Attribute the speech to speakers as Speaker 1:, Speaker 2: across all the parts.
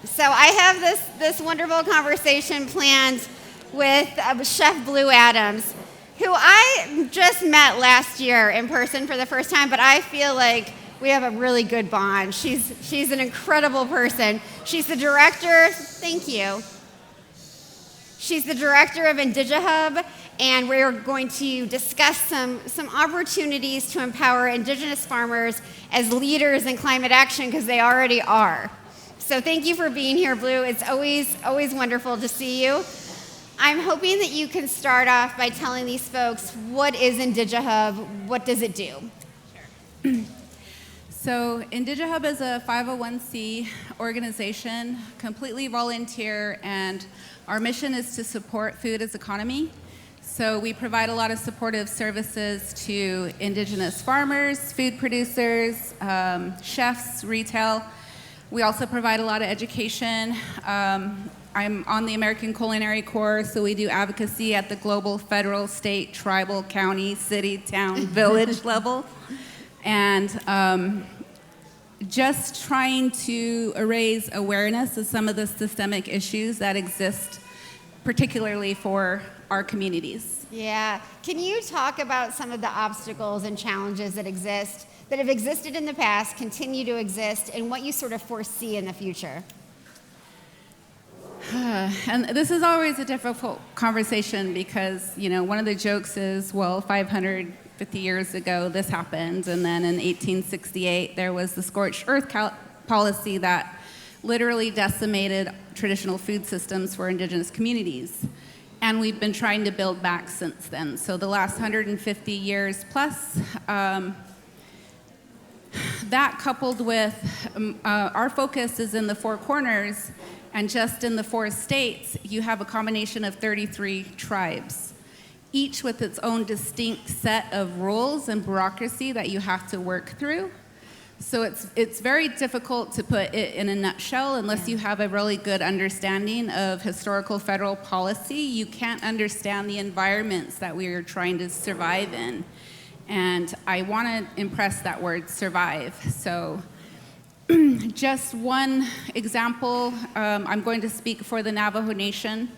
Speaker 1: So I have this wonderful conversation planned with Chef Bleu Adams, who I just met last year in person for the first time, but I feel like we have a really good bond. She's an incredible person. She's the director, thank you. She's the director of IndigeHub, and we're going to discuss some opportunities to empower Indigenous farmers as leaders in climate action, because they already are. So thank you for being here, Bleu. It's always wonderful to see you. I'm hoping that you can start off by telling these folks, what is IndigeHub? What does it do?
Speaker 2: Sure. So IndigeHub is a 501c organization, completely volunteer, and our mission is to support food as economy. So we provide a lot of supportive services to Indigenous farmers, food producers, chefs, retail. We also provide a lot of education. I'm on the American Culinary Corps, so we do advocacy at the global, federal, state, tribal, county, city, town, village level. And just trying to raise awareness of some of the systemic issues that exist, particularly for our communities.
Speaker 1: Yeah. Can you talk about some of the obstacles and challenges that exist, that have existed in the past, continue to exist, and what you sort of foresee in the future?
Speaker 2: And this is always a difficult conversation because, one of the jokes is, well, 550 years ago this happened, and then in 1868 there was the scorched earth policy that literally decimated traditional food systems for Indigenous communities. And we've been trying to build back since then. So the last 150 years plus, that coupled with our focus is in the Four Corners, and just in the 4 states, you have a combination of 33 tribes, each with its own distinct set of rules and bureaucracy that you have to work through. So it's very difficult to put it in a nutshell unless you have a really good understanding of historical federal policy. You can't understand the environments that we are trying to survive in. And I want to impress that word, survive. So just one example, I'm going to speak for the Navajo Nation.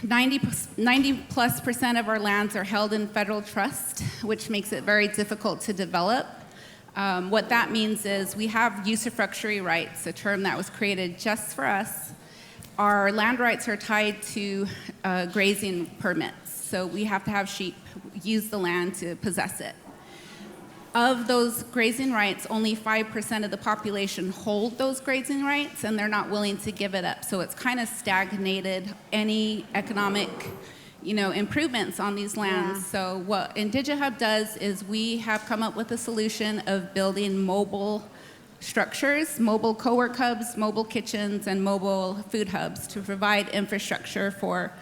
Speaker 2: 90+% of our lands are held in federal trust, which makes it very difficult to develop. What that means is we have usufructuary rights, a term that was created just for us. Our land rights are tied to grazing permits, so we have to have sheep use the land to possess it. Of those grazing rights, only 5% of the population hold those grazing rights, and they're not willing to give it up. So it's kind of stagnated any economic, improvements on these lands. Yeah. So what IndigeHub does is we have come up with a solution of building mobile structures, mobile co-work hubs, mobile kitchens, and mobile food hubs to provide infrastructure for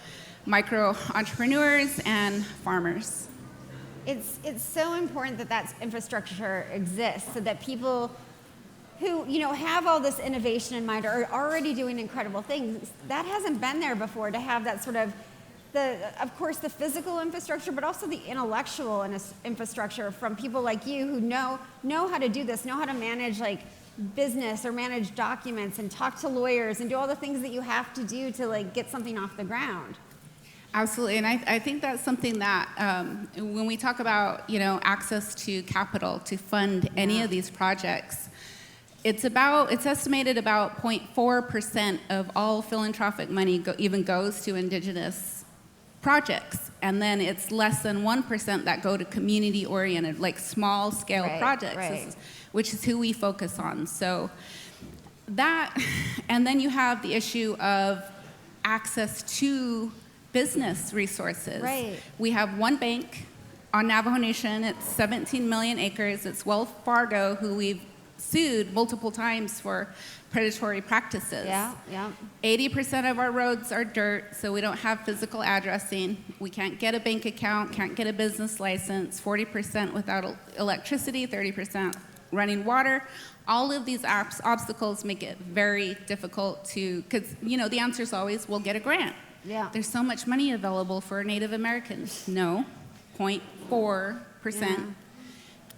Speaker 2: micro entrepreneurs and farmers.
Speaker 1: It's so important that infrastructure exists so that people who have all this innovation in mind are already doing incredible things. That hasn't been there before, to have that sort of of course the physical infrastructure, but also the intellectual infrastructure from people like you who know how to do this, know how to manage business or manage documents and talk to lawyers and do all the things that you have to do to get something off the ground.
Speaker 2: Absolutely, and I think that's something that when we talk about access to capital to fund any of these projects, it's estimated about 0.4% of all philanthropic money even goes to Indigenous projects, and then it's less than 1% that go to community-oriented, small scale projects, which is who we focus on. So that, and then you have the issue of access to business resources.
Speaker 1: Right.
Speaker 2: We have one bank on Navajo Nation. It's 17 million acres. It's Wells Fargo, who we've sued multiple times for predatory practices.
Speaker 1: Yeah.
Speaker 2: 80% of our roads are dirt, so we don't have physical addressing. We can't get a bank account, can't get a business license, 40% without electricity, 30% running water. All of these obstacles make it very difficult to, because the answer is always, we'll get a grant.
Speaker 1: Yeah.
Speaker 2: There's so much money available for Native Americans. No, 0.4%. Yeah.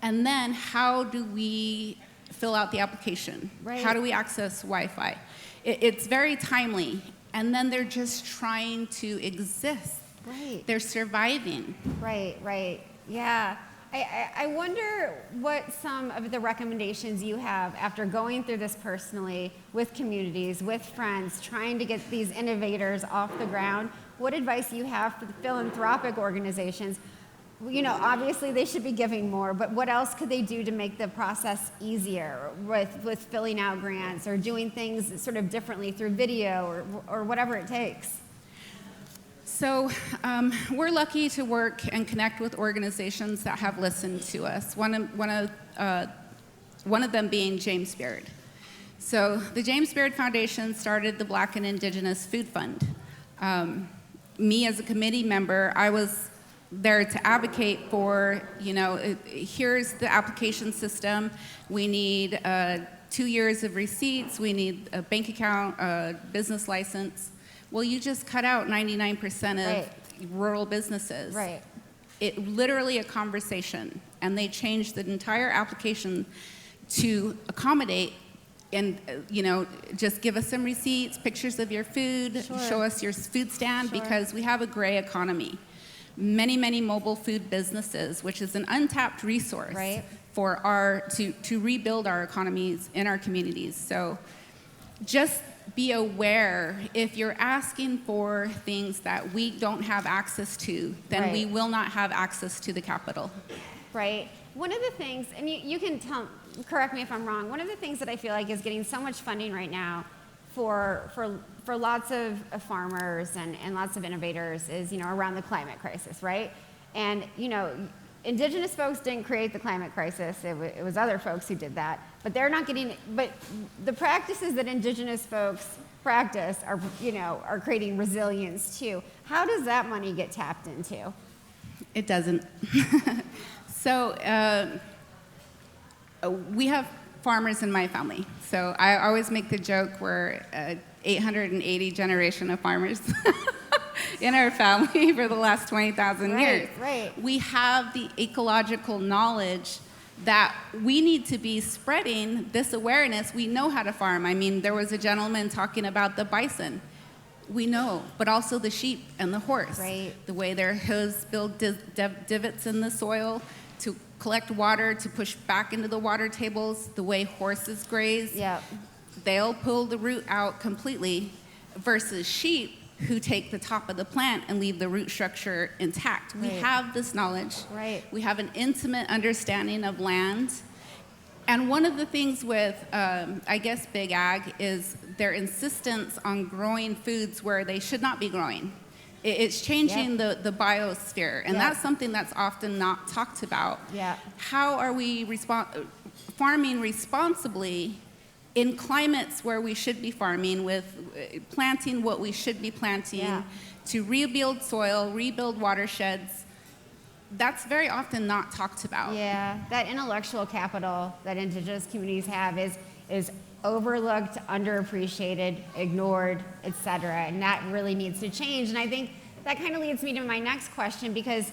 Speaker 2: And then how do we fill out the application?
Speaker 1: Right.
Speaker 2: How do we access Wi-Fi? It's very timely. And then they're just trying to exist.
Speaker 1: Right.
Speaker 2: They're surviving.
Speaker 1: Right. Yeah. I wonder what some of the recommendations you have after going through this personally with communities, with friends, trying to get these innovators off the ground. What advice you have for the philanthropic organizations? You know, obviously they should be giving more, but what else could they do to make the process easier with filling out grants or doing things sort of differently through video or whatever it takes?
Speaker 2: So we're lucky to work and connect with organizations that have listened to us. One of them being James Beard. So the James Beard Foundation started the Black and Indigenous Food Fund. Me as a committee member, I was there to advocate for, you know, here's the application system. We need 2 years of receipts. We need a bank account, a business license. Well, you just cut out 99% of rural businesses.
Speaker 1: Right.
Speaker 2: It literally a conversation, and they changed the entire application to accommodate and, you know, just give us some receipts, pictures of your food, show us your food stand, because we have a gray economy. Many mobile food businesses, which is an untapped resource for to rebuild our economies in our communities. So just be aware, if you're asking for things that we don't have access to, then we will not have access to the capital. Right.
Speaker 1: One of the things, and you can correct me if I'm wrong, one of the things that I feel like is getting so much funding right now for lots of farmers and lots of innovators is, you know, around the climate crisis, right? And, you know, Indigenous folks didn't create the climate crisis. It was other folks who did that. But they're not getting, but the practices that Indigenous folks practice are, you know, are creating resilience too. How does that money get tapped into?
Speaker 2: It doesn't. So we have farmers in my family. So I always make the joke we're 880 generation of farmers. In our family for the last 20,000 years.
Speaker 1: Right.
Speaker 2: We have the ecological knowledge that we need to be spreading this awareness. We know how to farm. I mean, there was a gentleman talking about the bison. We know, but also the sheep and the horse.
Speaker 1: Right.
Speaker 2: The way their hooves build divots in the soil to collect water, to push back into the water tables, the way horses graze.
Speaker 1: Yep.
Speaker 2: They'll pull the root out completely versus sheep who take the top of the plant and leave the root structure intact. We have this knowledge.
Speaker 1: Right.
Speaker 2: We have an intimate understanding of land. And one of the things with, I guess, Big Ag is their insistence on growing foods where they should not be growing. It's changing the biosphere, and that's something that's often not talked about.
Speaker 1: Yeah.
Speaker 2: How are we farming responsibly in climates where we should be farming, with planting what we should be planting, to rebuild soil, rebuild watersheds? That's very often not talked about.
Speaker 1: Yeah, that intellectual capital that Indigenous communities have is overlooked, underappreciated, ignored, et cetera, and that really needs to change. And I think that kind of leads me to my next question, because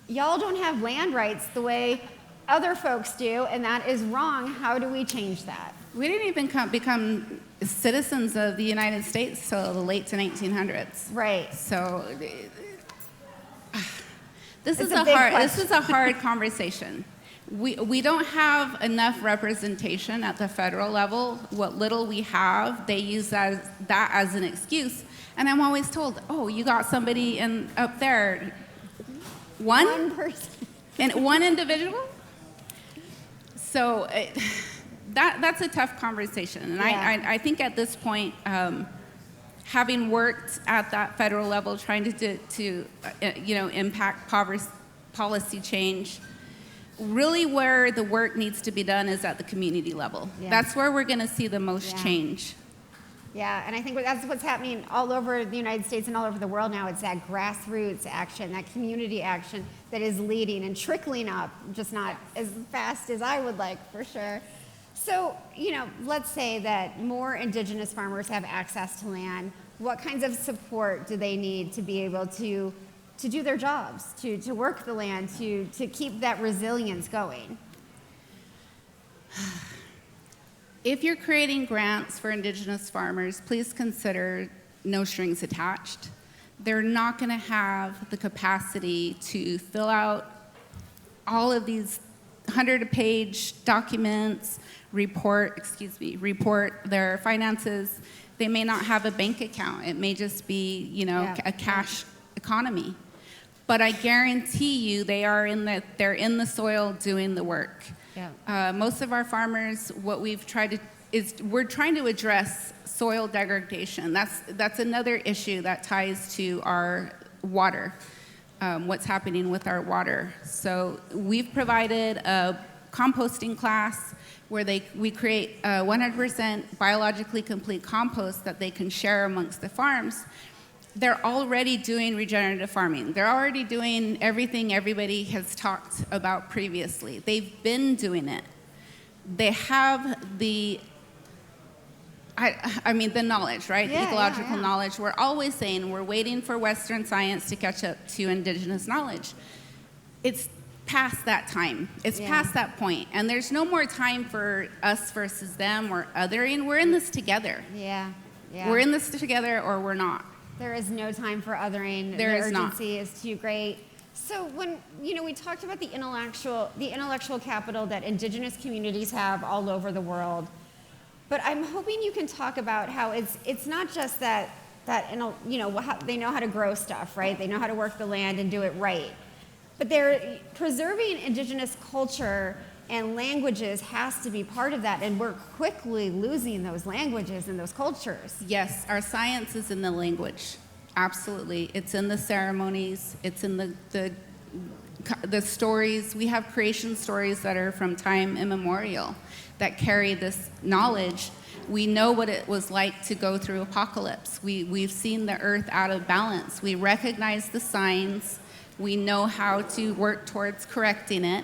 Speaker 1: y'all don't have land rights the way other folks do, and that is wrong. How do we change that?
Speaker 2: We didn't even become citizens of the United States till the late 1900s.
Speaker 1: Right.
Speaker 2: So this is a hard conversation. We don't have enough representation at the federal level. What little we have, they use that as an excuse. And I'm always told, oh, you got somebody up there.
Speaker 1: One person.
Speaker 2: And one individual? So that's a tough conversation. And I think at this point, having worked at that federal level, trying to impact policy change, really where the work needs to be done is at the community level. Yeah. That's where we're going to see the most change.
Speaker 1: Yeah, and I think that's what's happening all over the United States and all over the world now. It's that grassroots action, that community action that is leading and trickling up, just not as fast as I would like, for sure. So, let's say that more Indigenous farmers have access to land. What kinds of support do they need to be able to do their jobs, to work the land, to keep that resilience going?
Speaker 2: If you're creating grants for Indigenous farmers, please consider no strings attached. They're not going to have the capacity to fill out all of these 100-page documents, report their finances. They may not have a bank account. It may just be, a cash economy. But I guarantee you they're in the soil doing the work. Yeah. Most of our farmers, what we're trying to address soil degradation. That's another issue that ties to our water, what's happening with our water. So we've provided a composting class where we create 100% biologically complete compost that they can share amongst the farms. They're already doing regenerative farming. They're already doing everything everybody has talked about previously. They've been doing it. They have the knowledge, right?
Speaker 1: Yeah,
Speaker 2: the ecological
Speaker 1: yeah.
Speaker 2: knowledge. We're always saying we're waiting for Western science to catch up to Indigenous knowledge. It's past that time. It's past that point. And there's no more time for us versus them or othering. We're in this together.
Speaker 1: Yeah.
Speaker 2: We're in this together or we're not.
Speaker 1: There is no time for othering.
Speaker 2: There
Speaker 1: the
Speaker 2: is not.
Speaker 1: urgency is too great. So when we talked about the intellectual capital that Indigenous communities have all over the world, but I'm hoping you can talk about how it's not just that how they know how to grow stuff, right? They know how to work the land and do it right, but they're preserving Indigenous culture and languages has to be part of that, and we're quickly losing those languages and those cultures.
Speaker 2: Yes, our science is in the language. Absolutely. It's in the ceremonies. It's in the stories. We have creation stories that are from time immemorial that carry this knowledge. We know what it was like to go through apocalypse. We've seen the earth out of balance. We recognize the signs. We know how to work towards correcting it.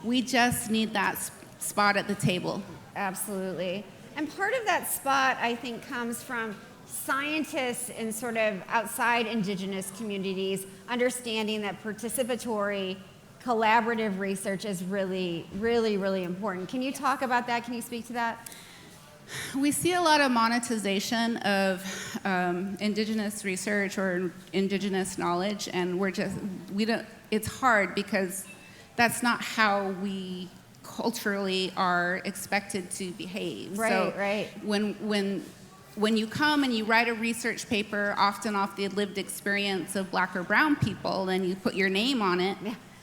Speaker 2: We just need that spot at the table.
Speaker 1: Absolutely. And part of that spot, I think, comes from scientists in sort of outside Indigenous communities understanding that participatory, collaborative research is really, really, really important. Can you talk about that? Can you speak to that?
Speaker 2: We see a lot of monetization of Indigenous research or Indigenous knowledge, and it's hard because that's not how we culturally are expected to behave.
Speaker 1: Right.
Speaker 2: When you come and you write a research paper, often off the lived experience of Black or brown people, and you put your name on it,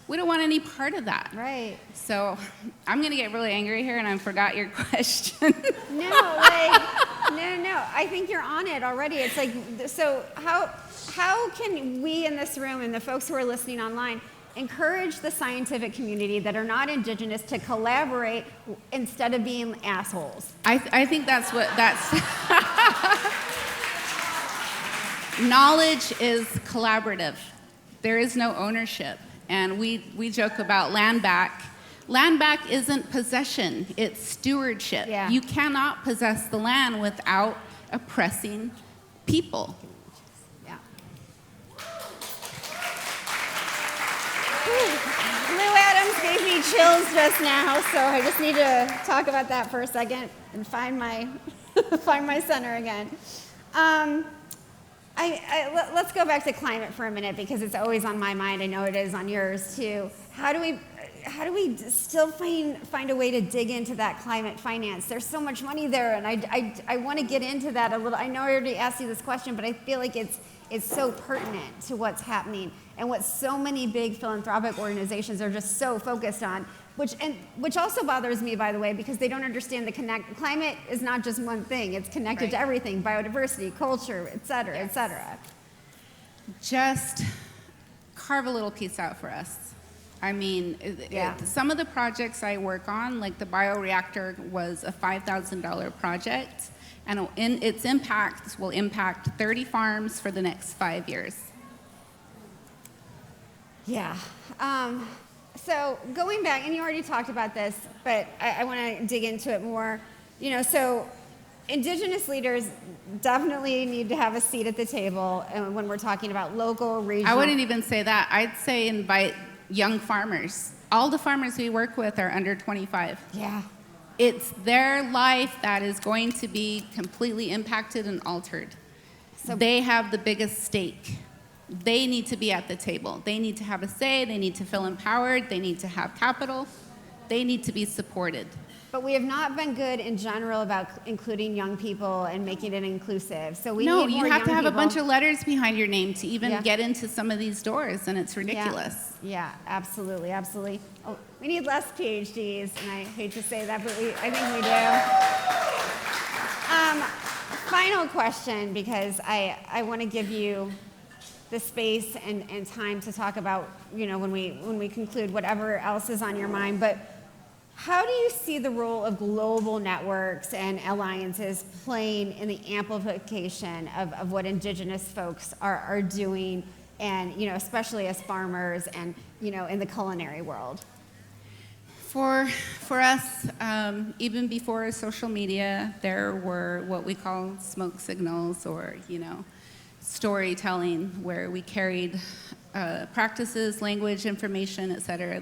Speaker 2: we don't want any part of that.
Speaker 1: Right.
Speaker 2: So I'm going to get really angry here, and I forgot your question.
Speaker 1: No. I think you're on it already. It's like, so how can we in this room and the folks who are listening online encourage the scientific community that are not Indigenous to collaborate instead of being assholes?
Speaker 2: I think that's knowledge is collaborative. There is no ownership. And we joke about land back. Land back isn't possession, it's stewardship.
Speaker 1: Yeah.
Speaker 2: You cannot possess the land without oppressing people.
Speaker 1: Yeah. Bleu Adams gave me chills just now, so I just need to talk about that for a second and find my center again. Let's go back to climate for a minute because it's always on my mind. I know it is on yours too. How do we still find a way to dig into that climate finance? There's so much money there, and I want to get into that a little. I know I already asked you this question, but I feel like it's so pertinent to what's happening and what so many big philanthropic organizations are just so focused on. Which also bothers me, by the way, because they don't understand climate is not just one thing. It's connected to everything, biodiversity, culture, et cetera, et cetera.
Speaker 2: Just carve a little piece out for us. I mean, some of the projects I work on, like the bioreactor, was a $5,000 project, and its impact will impact 30 farms for the next 5 years.
Speaker 1: Yeah. So going back, and you already talked about this, but I want to dig into it more. So Indigenous leaders definitely need to have a seat at the table when we're talking about local, regional.
Speaker 2: I wouldn't even say that. I'd say invite young farmers. All the farmers we work with are under 25.
Speaker 1: Yeah.
Speaker 2: It's their life that is going to be completely impacted and altered. So they have the biggest stake. They need to be at the table. They need to have a say. They need to feel empowered. They need to have capital. They need to be supported.
Speaker 1: But we have not been good in general about including young people and making it inclusive. So we need more
Speaker 2: you have to have
Speaker 1: people.
Speaker 2: a bunch of letters behind your name to even get into some of these doors, and it's ridiculous.
Speaker 1: Yeah, absolutely, absolutely. Oh, we need less PhDs, and I hate to say that, but I think we do. Final question, because I want to give you the space and time to talk about, when we conclude whatever else is on your mind. But how do you see the role of global networks and alliances playing in the amplification of what Indigenous folks are doing, and especially as farmers and in the culinary world?
Speaker 2: For us, even before social media, there were what we call smoke signals, or storytelling, where we carried practices, language, information, et cetera.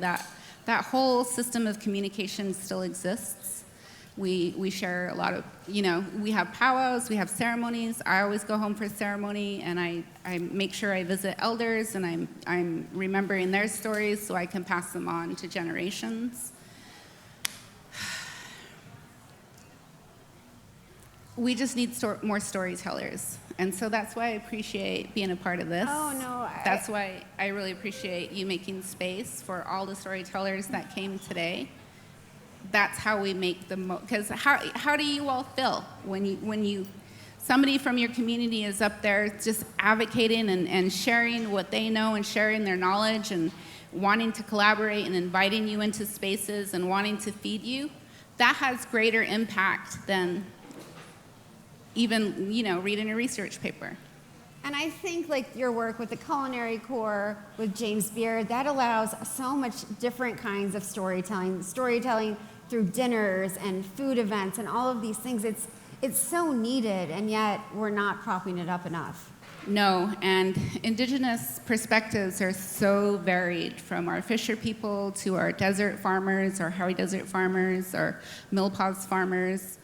Speaker 2: That whole system of communication still exists. We share a lot of, we have powwows, we have ceremonies. I always go home for ceremony, and I make sure I visit elders, and I'm remembering their stories so I can pass them on to generations. We just need more storytellers. And so that's why I appreciate being a part of this.
Speaker 1: Oh, no.
Speaker 2: That's why I really appreciate you making space for all the storytellers that came today. That's how we make the most, because how do you all feel when somebody from your community is up there just advocating and sharing what they know and sharing their knowledge and wanting to collaborate and inviting you into spaces and wanting to feed you? That has greater impact than even, reading a research paper.
Speaker 1: And I think your work with the Culinary Corps, with James Beard, that allows so much different kinds of storytelling through dinners and food events and all of these things. It's so needed, and yet we're not propping it up enough.
Speaker 2: No, and Indigenous perspectives are so varied, from our fisher people to our desert farmers, our hairy desert farmers, our milpause farmers.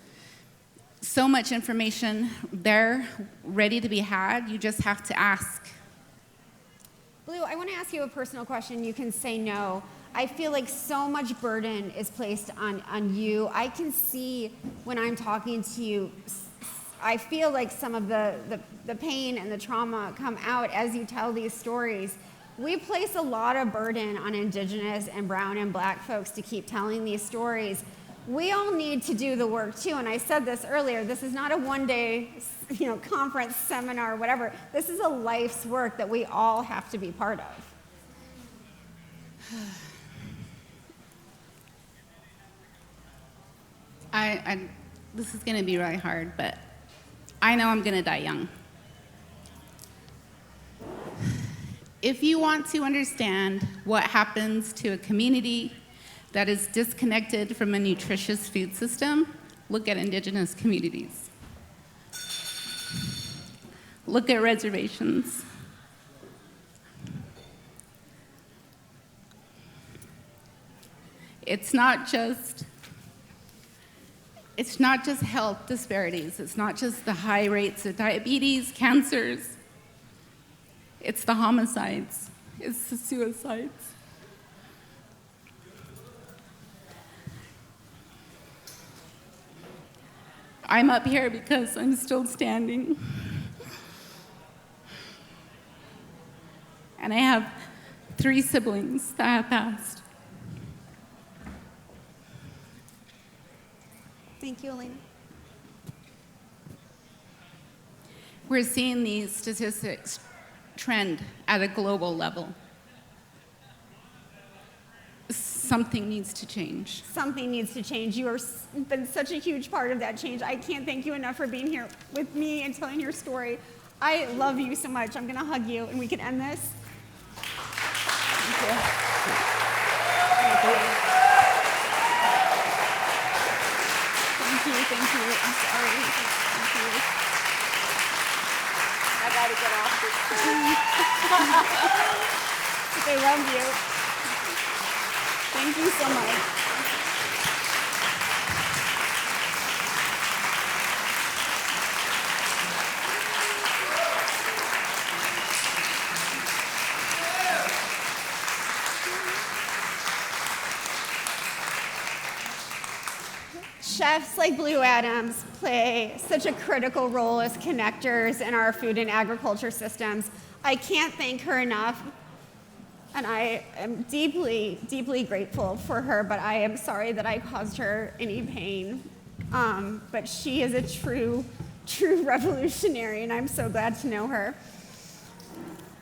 Speaker 2: So much information there ready to be had. You just have to ask.
Speaker 1: Bleu, I want to ask you a personal question. You can say no. I feel like so much burden is placed on you. I can see when I'm talking to you, I feel like some of the pain and the trauma come out as you tell these stories. We place a lot of burden on Indigenous and brown and black folks to keep telling these stories. We all need to do the work too, and I said this earlier, this is not a one-day conference, seminar, whatever. This is a life's work that we all have to be part of.
Speaker 2: This is going to be really hard, but I know I'm going to die young. If you want to understand what happens to a community that is disconnected from a nutritious food system, look at Indigenous communities. Look at reservations. It's not just health disparities. It's not just the high rates of diabetes, cancers. It's the homicides. It's the suicides. I'm up here because I'm still standing. And I have 3 siblings that have passed.
Speaker 1: Thank you, Elena.
Speaker 2: We're seeing these statistics trend at a global level. Something needs to change.
Speaker 1: Something needs to change. You have been such a huge part of that change. I can't thank you enough for being here with me and telling your story. I love you so much. I'm going to hug you, and we can end this. Thank you. Thank you. Thank you. Thank you. I'm sorry. Thank you.
Speaker 3: I got to get off this thing.
Speaker 1: They love you. Thank you so much. chefs like Bleu Adams play such a critical role as connectors in our food and agriculture systems. I can't thank her enough, and I am deeply, deeply grateful for her, but I am sorry that I caused her any pain. But she is a true revolutionary, and I'm so glad to know her.